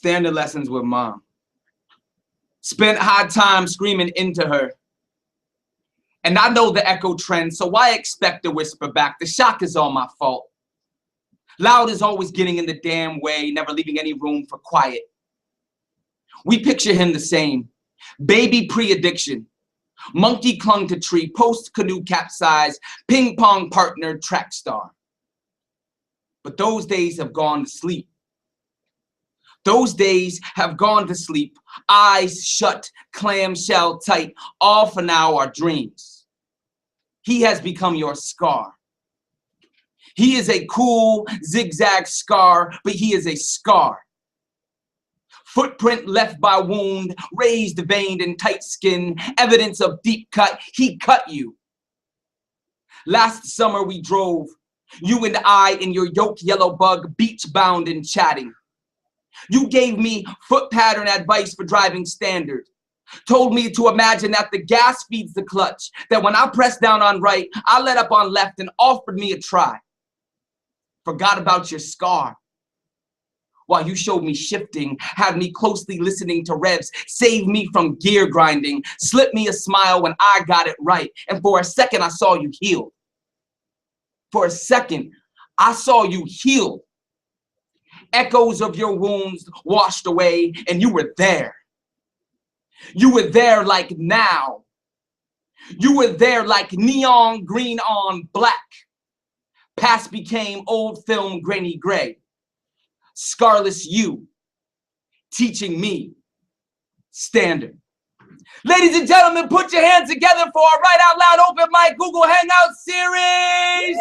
Standard lessons with mom. Spent hard time screaming into her. And I know the echo trend, so why expect to whisper back? The shock is all my fault. Loud is always getting in the damn way, never leaving any room for quiet. We picture him the same. Baby pre-addiction. Monkey clung to tree, post-canoe capsize, ping-pong partner, track star. But those days have gone to sleep. Those days have gone to sleep. Eyes shut, clamshell tight. All for now are dreams. He has become your scar. He is a cool zigzag scar, but he is a scar. Footprint left by wound, raised, veined, and tight skin, evidence of deep cut. He cut you. Last summer we drove, you and I in your yoke yellow bug, beach bound and chatting. You gave me foot pattern advice for driving standard. Told me to imagine that the gas feeds the clutch, that when I press down on right, I let up on left and offered me a try. Forgot about your scar. While you showed me shifting, had me closely listening to revs, saved me from gear grinding, slipped me a smile when I got it right. And for a second, I saw you healed. For a second, I saw you healed. Echoes of your wounds washed away, and you were there. You were there like now. You were there like neon green on black. Past became old film grainy gray. Scarless you, teaching me standard. Ladies and gentlemen, put your hands together for our Right Out Loud Open Mic Google Hangout series.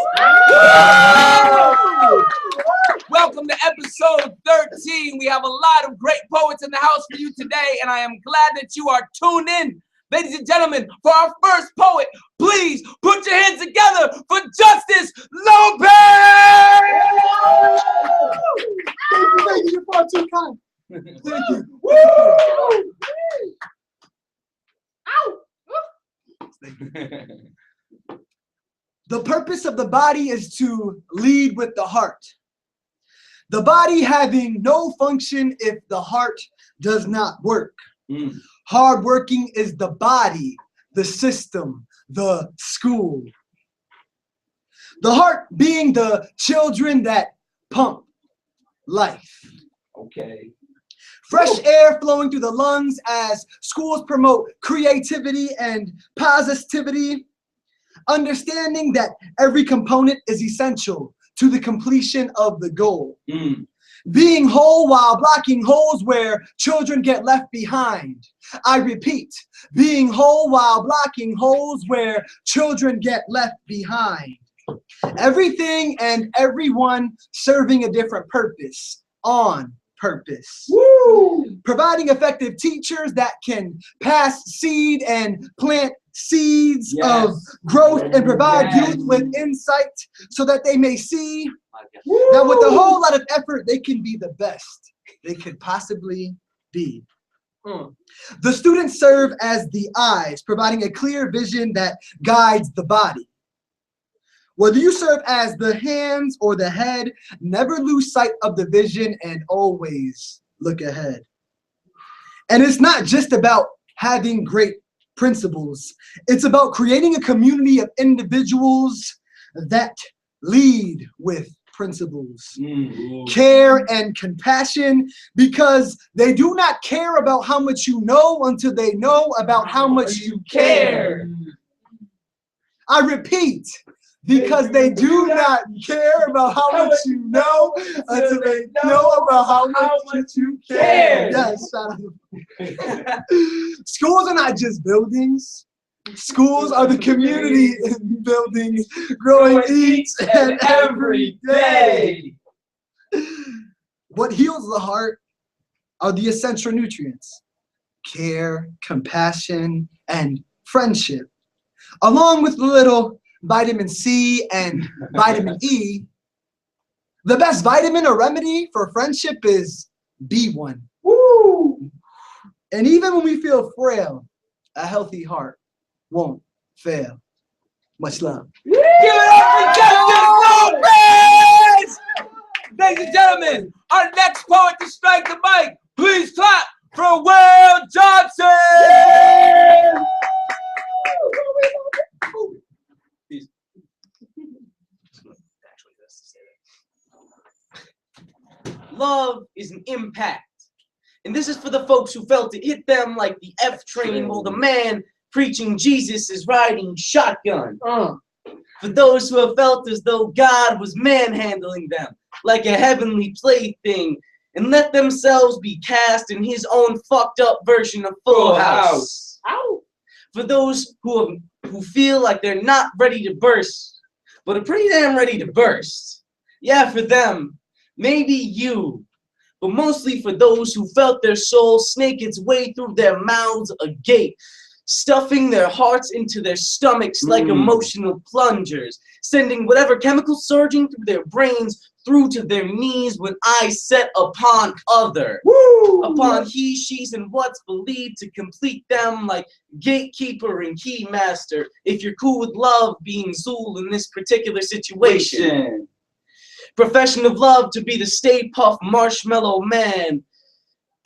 Welcome to episode 13. We have a lot of great poets in the house for you today, and I am glad that you are tuned in. Ladies and gentlemen, for our first poet, please put your hands together for Justice Lopez! Thank you, you're far too kind. Thank you. The purpose of the body is to lead with the heart. The body having no function if the heart does not work. Hard working is the body, the system, the school. The heart being the children that pump life. Okay. Fresh air flowing through the lungs as schools promote creativity and positivity. Understanding that every component is essential to the completion of the goal. Being whole while blocking holes where children get left behind. I repeat, being whole while blocking holes where children get left behind. Everything and everyone serving a different purpose, on purpose. Woo! Providing effective teachers that can pass seed and plant seeds of growth and provide youth with insight so that they may see that with a whole lot of effort, they can be the best they could possibly be. The students serve as the eyes, providing a clear vision that guides the body. Whether you serve as the hands or the head, never lose sight of the vision and always look ahead. And it's not just about having great principles. It's about creating a community of individuals that lead with principles, care and compassion, because they do not care about how much you know until they know about how much you care. I repeat, because they do not care about how much you know until they know about how much you care. Yes, shout out. Schools are not just buildings. Schools are the community in buildings growing each and every day. What heals the heart are the essential nutrients: care, compassion, and friendship, along with a little vitamin C and vitamin E. The best vitamin or remedy for friendship is B1. Woo! And even when we feel frail, a healthy heart won't fail. Much love. Give it up for Justice Lopez! Ladies and gentlemen, our next poet to strike the mic, Please clap for Will Johnson! Love is an impact. And this is for the folks who felt it hit them like the F train while the man preaching Jesus is riding shotgun. For those who have felt as though God was manhandling them like a heavenly plaything and let themselves be cast in his own fucked up version of Full House. Ow. For those who feel like they're not ready to burst, but are pretty damn ready to burst. Yeah, for them, maybe you, but mostly for those who felt their soul snake its way through their mouths agape, stuffing their hearts into their stomachs like emotional plungers, sending whatever chemical surging through their brains through to their knees when I set upon other. Upon he, she's, and what's believed to complete them like gatekeeper and keymaster, if you're cool with love being Zool in this particular situation. Profession of love to be the Stay Puft Marshmallow Man,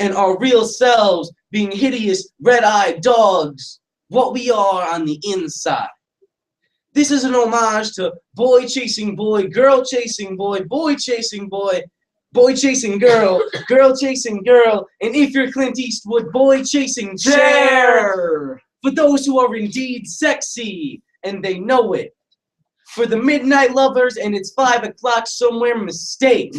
and our real selves being hideous red-eyed dogs, what we are on the inside. This is an homage to boy chasing boy, girl chasing boy, boy chasing boy, boy chasing girl, girl chasing girl, and if you're Clint Eastwood, boy chasing chair. For those who are indeed sexy, and they know it. For the midnight lovers, and it's 5 o'clock somewhere, mistakes,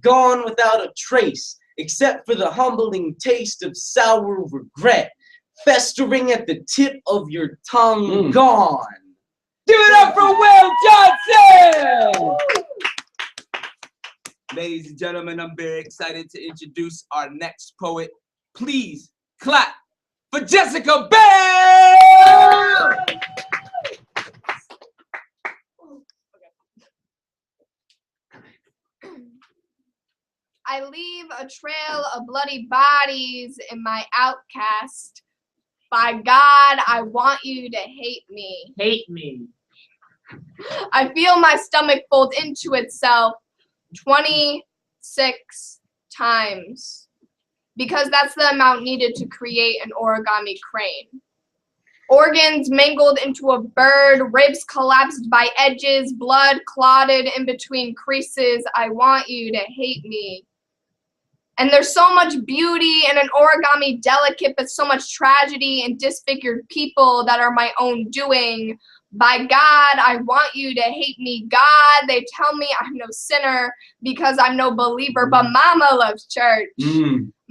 gone without a trace, except for the humbling taste of sour regret, festering at the tip of your tongue, gone. Give it up for Will Johnson! Ladies and gentlemen, I'm very excited to introduce our next poet. Please clap for Jessica Bell! I leave a trail of bloody bodies in my outcast. By God, I want you to hate me. Hate me. I feel my stomach fold into itself 26 times because that's the amount needed to create an origami crane. Organs mangled into a bird, ribs collapsed by edges, blood clotted in between creases. I want you to hate me. And there's so much beauty in an origami delicate, but so much tragedy and disfigured people that are my own doing. By God, I want you to hate me. God, they tell me I'm no sinner because I'm no believer, but Mama loves church.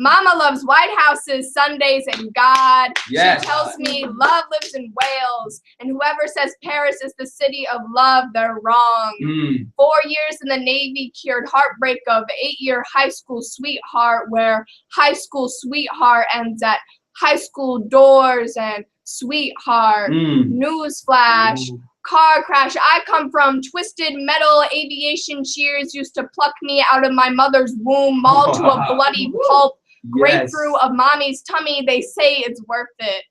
Mama loves White Houses, Sundays, and God. Yes. She tells me love lives in Wales, and whoever says Paris is the city of love, they're wrong. 4 years in the Navy cured heartbreak of 8-year high school sweetheart, where high school sweetheart ends at high school doors and sweetheart. Newsflash. Car crash. I come from twisted metal. Aviation shears used to pluck me out of my mother's womb, mauled to a bloody pulp. Grapefruit of mommy's tummy. They say it's worth it.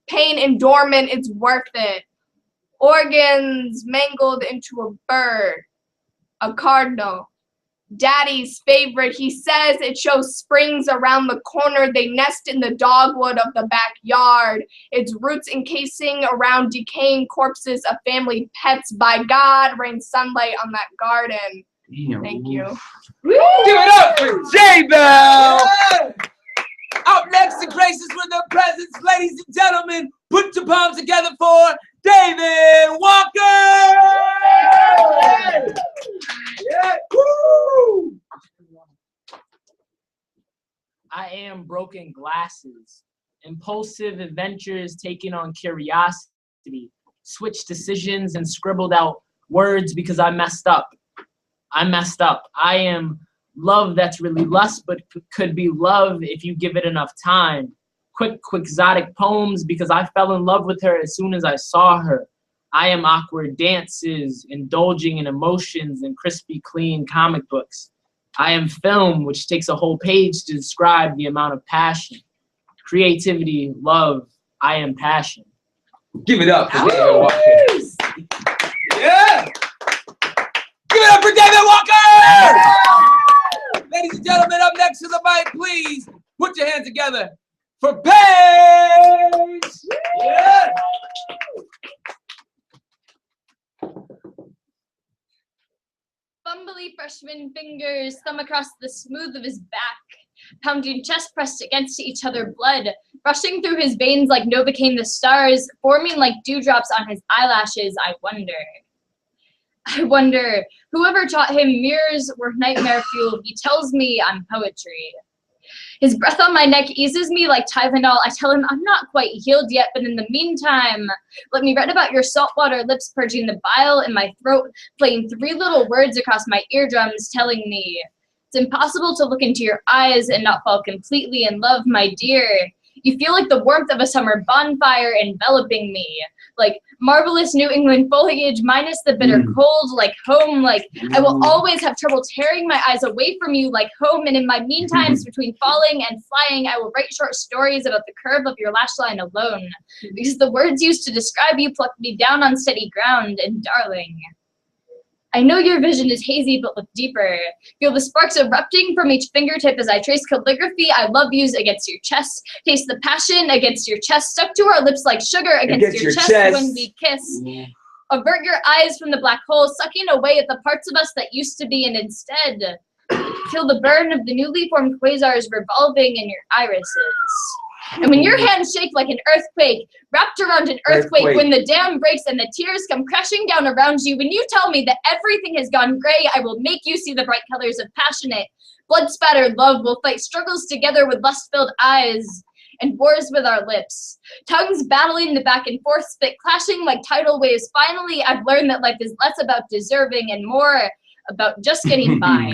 Pain and dormant, it's worth it. Organs mangled into a bird. A cardinal. Daddy's favorite. He says it shows springs around the corner. They nest in the dogwood of the backyard. Its roots encasing around decaying corpses of family pets. By God, rain sunlight on that garden. Thank you. Give it up for J Bell! Yeah. Up next to grace us with their presence, ladies and gentlemen, put your palms together for David Walker! Yeah. Woo! I am broken glasses, impulsive adventures taking on curiosity, switched decisions and scribbled out words because I messed up. I am love that's really lust, but could be love if you give it enough time. Quick, quixotic poems because I fell in love with her as soon as I saw her. I am awkward dances, indulging in emotions and crispy, clean comic books. I am film, which takes a whole page to describe the amount of passion. Creativity, love, I am passion. Give it up for David Walker. Yeah! Give it up for David Walker! Ladies and gentlemen, up next to the mic, please Put your hands together for Paige! Yeah! Fumbly freshman fingers thumb across the smooth of his back, pounding chest pressed against each other, blood rushing through his veins like Novocaine the stars, forming like dewdrops on his eyelashes. I wonder, whoever taught him mirrors were nightmare fuel. He tells me I'm poetry. His breath on my neck eases me like Tylenol. I tell him I'm not quite healed yet, but in the meantime, let me read about your saltwater lips purging the bile in my throat, playing 3 little words across my eardrums, telling me it's impossible to look into your eyes and not fall completely in love, my dear. You feel like the warmth of a summer bonfire enveloping me, like marvelous New England foliage minus the bitter cold, like home, like I will always have trouble tearing my eyes away from you, like home, and in my meantimes between falling and flying, I will write short stories about the curve of your lash line alone, because the words used to describe you plucked me down on steady ground, and darling, I know your vision is hazy, but look deeper. Feel the sparks erupting from each fingertip as I trace calligraphy I love yous against your chest. Taste the passion against your chest, stuck to our lips like sugar against your chest when we kiss. Avert your eyes from the black hole, sucking away at the parts of us that used to be, and instead, feel the burn of the newly formed quasars revolving in your irises. And when your hands shake like an earthquake, wrapped around an earthquake, when the dam breaks and the tears come crashing down around you, when you tell me that everything has gone gray, I will make you see the bright colors of passionate, blood-spattered love. Will fight struggles together with lust-filled eyes and wars with our lips. Tongues battling the back and forth, spit clashing like tidal waves. Finally, I've learned that life is less about deserving and more about just getting by.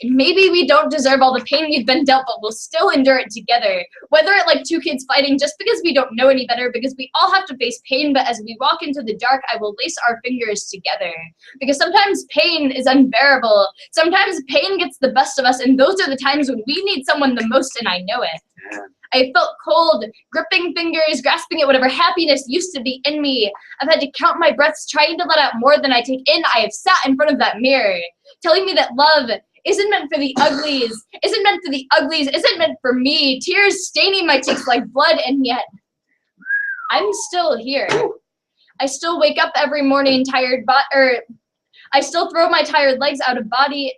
And maybe we don't deserve all the pain we've been dealt, but we'll still endure it together. Whether it like 2 kids fighting just because we don't know any better, because we all have to face pain, but as we walk into the dark, I will lace our fingers together. Because sometimes pain is unbearable. Sometimes pain gets the best of us, and those are the times when we need someone the most, and I know it. I felt cold, gripping fingers, grasping at whatever happiness used to be in me. I've had to count my breaths, trying to let out more than I take in. I have sat in front of that mirror, telling me that love isn't meant for the uglies, isn't meant for me. Tears staining my cheeks like blood, and yet I'm still here. I still wake up every morning tired, I still throw my tired legs out of body.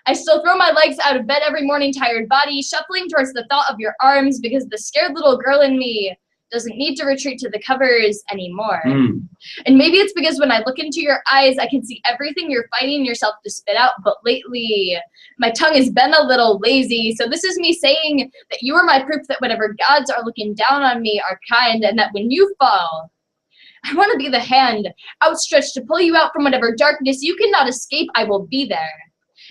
I still throw my legs out of bed every morning, tired body, shuffling towards the thought of your arms, because the scared little girl in me doesn't need to retreat to the covers anymore. And maybe it's because when I look into your eyes, I can see everything you're fighting yourself to spit out, but lately my tongue has been a little lazy. So this is me saying that you are my proof that whatever gods are looking down on me are kind, and that when you fall, I want to be the hand outstretched to pull you out from whatever darkness you cannot escape. I will be there.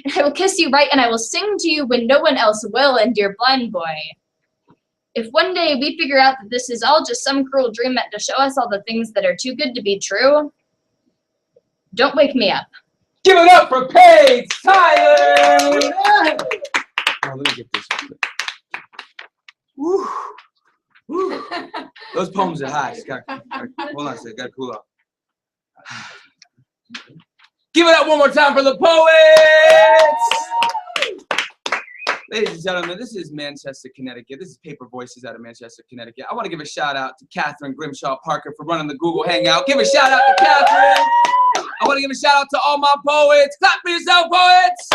And I will kiss you right, and I will sing to you when no one else will, and dear blind boy, if one day we figure out that this is all just some cruel dream meant to show us all the things that are too good to be true, don't wake me up. Give it up for Paige Tyler! Oh, let me get this. Woo. Woo. Those poems are hot. Hold on a second, gotta cool off. Give it up one more time for the poets! Ladies and gentlemen, this is Manchester, Connecticut. This is Paper Voices out of Manchester, Connecticut. I want to give a shout out to Catherine Grimshaw Parker for running the Google Hangout. Give a shout out to Catherine! I want to give a shout out to all my poets. Clap for yourself, poets!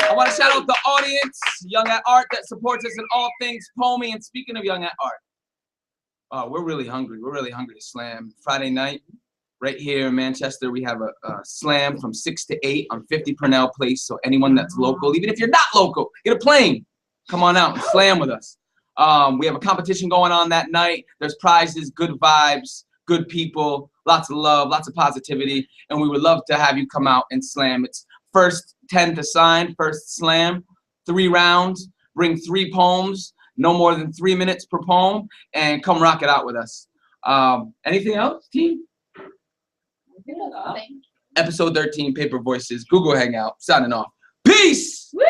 I want to shout out the audience, Young at Art, that supports us in all things poemy. And speaking of Young at Art, we're really hungry. We're really hungry to slam. Friday night, right here in Manchester, we have a slam from 6 to 8 on 50 Purnell Place. So anyone that's local, even if you're not local, get a plane. Come on out and slam with us. We have a competition going on that night. There's prizes, good vibes, good people, lots of love, lots of positivity. And we would love to have you come out and slam. It's first 10 to sign, first slam, 3 rounds, bring 3 poems, no more than 3 minutes per poem, and come rock it out with us. Anything else, team? Episode 13, Paper Voices, Google Hangout, signing off. Peace! Woo!